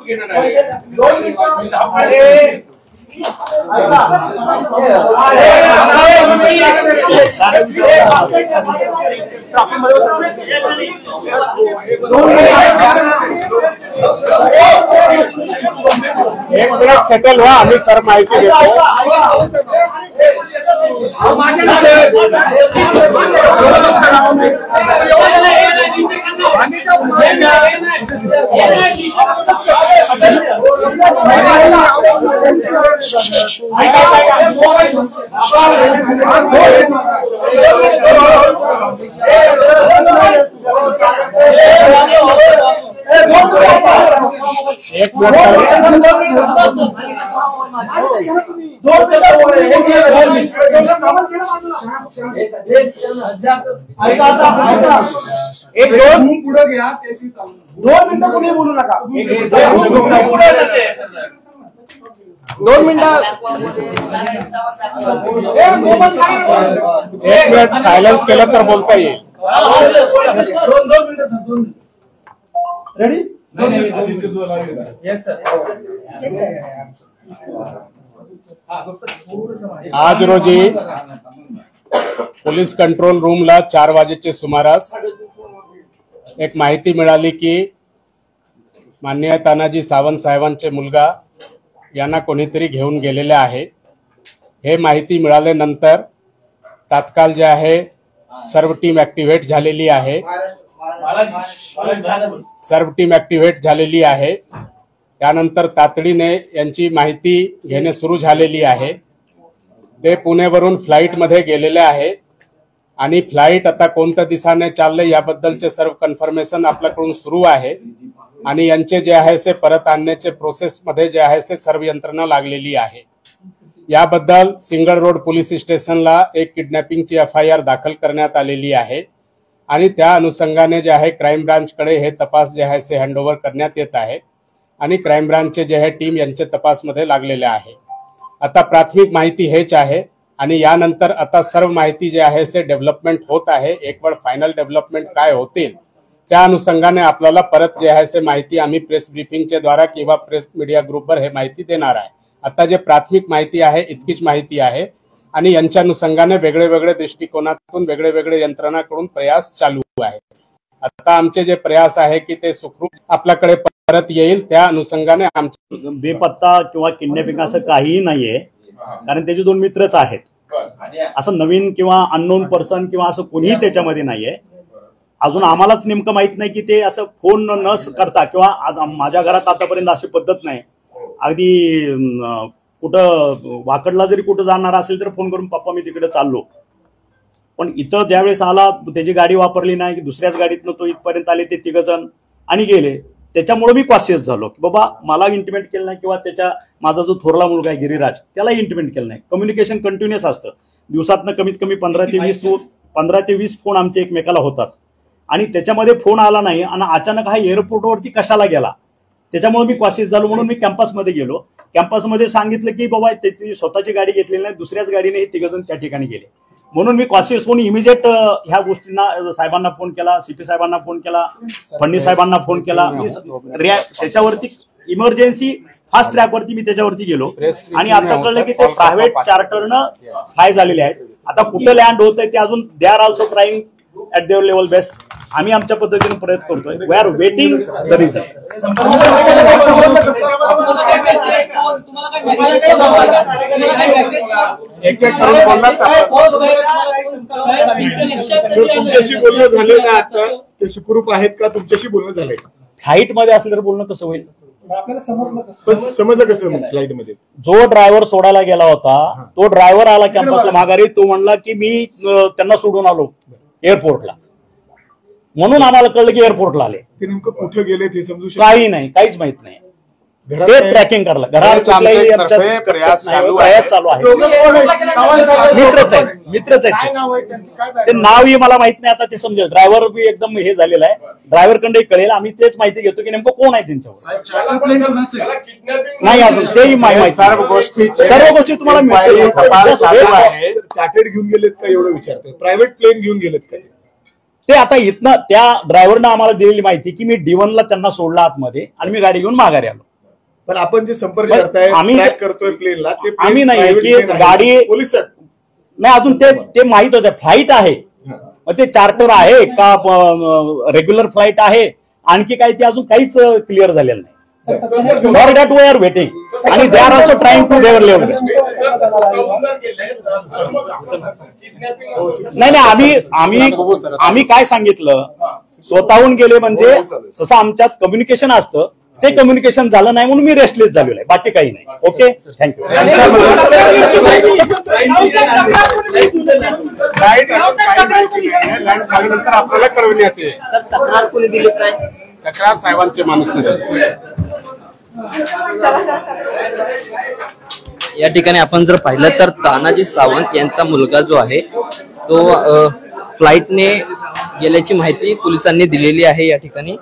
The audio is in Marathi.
एक मिनिट सेटल व्हा, आम्ही सर माहिती देतो. एक पुढे घ्या, 2 मिनिटं कोणी बोलू नका. 2 मिनिटं एक मिनिट सायलेन्स केलं तर बोलता येईल. 2 मिनिटं. रेडी? Yes sir. आज रोजी पोलीस कंट्रोल रूमला 4 वाजेच्या सुमारास एक माहिती मिळाली की माननीय तानाजी सावंत साहेबांचे मुलगा यांना कोणीतरी घेऊन गेलेले आहे. हे माहिती मिळाल्यानंतर तात्काळ जे आहे सर्व टीम ऍक्टिव्हेट झालेली आहे. त्यानंतर तातडीने यांची माहिती घेणे सुरू झालेली आहे. ते पुणेवरून फ्लाईटमध्ये गेलेले आहेत आणि फ्लाईट आता कोणत्या दिशेने चालले याबद्दलचे सर्व कन्फर्मेशन आपल्याकडून सुरू आहे आणि यांचे जे आहे ते परत आणण्याचे प्रोसेसमध्ये जे आहे ते सर्व यंत्रणा लागलेली आहे. याबद्दल सिंगल रोड पोलीस स्टेशनला एक किडनॅपिंगची FIR दाखल करण्यात आलेली आहे आणि त्या अनुषंगाने जे आहे क्राईम ब्रांचकडे हे तपास जे आहे ते हँडओव्हर करण्यात येत आहे आणि क्राईम ब्रांचचे जे आहे टीम यांचे तपासमध्ये लागलेले आहे. आता प्राथमिक माहिती हेच आहे आणि यानंतर आता सर्व माहिती जे आहे ते डेव्हलपमेंट होत आहे. एक वेळ फायनल डेव्हलपमेंट काय होतील त्या अनुषंगाने आपल्याला परत जे आहे ते माहिती आम्ही प्रेस ब्रीफिंगच्या द्वारा किंवा प्रेस मीडिया ग्रुपवर हे माहिती देणार आहे. आता जे प्राथमिक माहिती आहे इतकीच माहिती आहे आणि यांच्या अनुषंगाने वेगळे वेगळे दृष्टिकोनातून वेगळे वेगळे यंत्रणाकडून प्रयास चालू आहे. आता आमचे जे प्रयास आहे की ते सुखरूप आपल्याकडे परत येईल त्या अनुषंगाने आमचे बेपत्ता किंवा किडनॅपिंग असं काहीही नाहीये, कारण त्याचे 2 मित्रच आहेत. असं नवीन किंवा अननोन पर्सन किंवा असं कोणीही त्याच्यामध्ये नाहीये. अजून आम्हालाच नेमकं माहित नाही की ते असं फोन न करता किंवा माझ्या घरात आतापर्यंत अशी पद्धत नाही. अगदी कुठं वाकडला जरी कुठं जाणार असेल तर फोन करून पप्पा मी तिकडे चाललो. पण इथं ज्यावेळेस आला त्याची गाडी वापरली नाही की दुसऱ्याच गाडीतनं तो इथपर्यंत आले ते 3 जण आणि गेले. त्याच्यामुळे मी कॉशियस झालो की बाबा मला इंटिमेट केलं नाही किंवा माझा जो थोरला मुलगा आहे गिरिराज त्याला इंटिमेट केलं नाही. कम्युनिकेशन कंटिन्युअस असतं. दिवसातनं कमीत कमी 15 ते 20 फोन आमचे एकमेकाला होतात आणि त्याच्यामध्ये फोन आला नाही आणि अचानक हा एअरपोर्टवरती कशाला गेला त्याच्यामुळे मी कॉशियस झालो. म्हणून मी कॅम्पसमध्ये गेलो. कॅम्पसमध्ये सांगितलं की बाबा त्याची स्वतःची गाडी घेतलेली नाही, दुसऱ्याच गाडीने हे 3 जण त्या ठिकाणी गेले. म्हणून मी कॉशियस होऊन इमिजिएट ह्या गोष्टींना साहेबांना फोन केला, CP साहेबांना फोन केला, फडणवीस साहेबांना फोन केला. त्याच्यावरती इमर्जन्सी फास्ट ट्रॅकवरती मी त्याच्यावरती गेलो आणि आता कळलं की ते प्रायव्हेट चार्टरनं फ्लाय झालेले आहेत. आता कुठं लँड होत आहे ते अजून they are also trying at their level best. आम्ही आमच्या पद्धतीने प्रयत्न करतोय. We are waiting the result. तुमच्याशी बोलणं झालं का आता? ते सुखरूप आहेत का? तुमच्याशी बोलणं झालंय का? फ्लाईट मध्ये असलं तर बोलणं कसं होईल? समजलं कसं फ्लाईट मध्ये? जो ड्रायव्हर सोडायला गेला होता तो ड्रायव्हर आला कॅम्पसला माघारी. तो म्हणला की मी त्यांना सोडून आलो एअरपोर्टला. म्हणून आम्हाला कळलं की एअरपोर्टला आले. ते नेमकं कुठे गेले ते समजू शकतो? काही नाही, काहीच माहित नाही. ते ट्रॅकिंग करला. घरात प्रयास चालू आहे. मित्रच आहेत. ते नावही मला माहित नाही. आता ते समजेल. ड्रायव्हर बी एकदम हे झालेला आहे. ड्रायव्हर कडे कळेल. आम्ही तेच माहिती घेतो की नेमकं कोण आहे त्यांच्यावर. नाही अजून तेही माहिती. सर्व गोष्टी तुम्हाला मिळतील. चार्टर्ड घेऊन गेलेत का एवढं विचारतोय? प्रायव्हेट प्लेन घेऊन गेलेत का? ते आता इथनं त्या ड्रायव्हरनं आम्हाला दिलेली माहिती की मी D1 ला त्यांना सोडला आतमध्ये आणि मी गाडी घेऊन माघारी आलो. पण आपण जे संपर्क पण करताय आम्ही- track करतोय प्लेनला ते plane आम्ही नाही private की plane आहे. गाडी- पोलीस आहेत. नाही अजून ते माहित होतं फ्लाईट आहे मग ते चार्टर आहे का रेग्युलर फ्लाईट आहे आणखी काही ते अजून काहीच क्लिअर झालेलं नाही. For that we are waiting आणि they are also trying to their level best. नाही आम्ही काय सांगितलं स्वतःहून गेले म्हणजे जसं आमच्यात कम्युनिकेशन असतं ते कम्युनिकेशन झालं नाही म्हणून मी रेस्टलेस झालेलो आहे बाकी काही नाही. Okay thank you. लाईट झाल्यानंतर आपल्याला कळवण्यात येईल. तक्रार कोणी दिली काय? तक्रार साहेबांचे माणूस नाही. या ठिकाणी आपण जर पाहिलं तर तानाजी सावंत यांचा मुलगा जो आहे तो फ्लाईटने गेल्याची माहिती पोलिसांनी दिलेली आहे या ठिकाणी.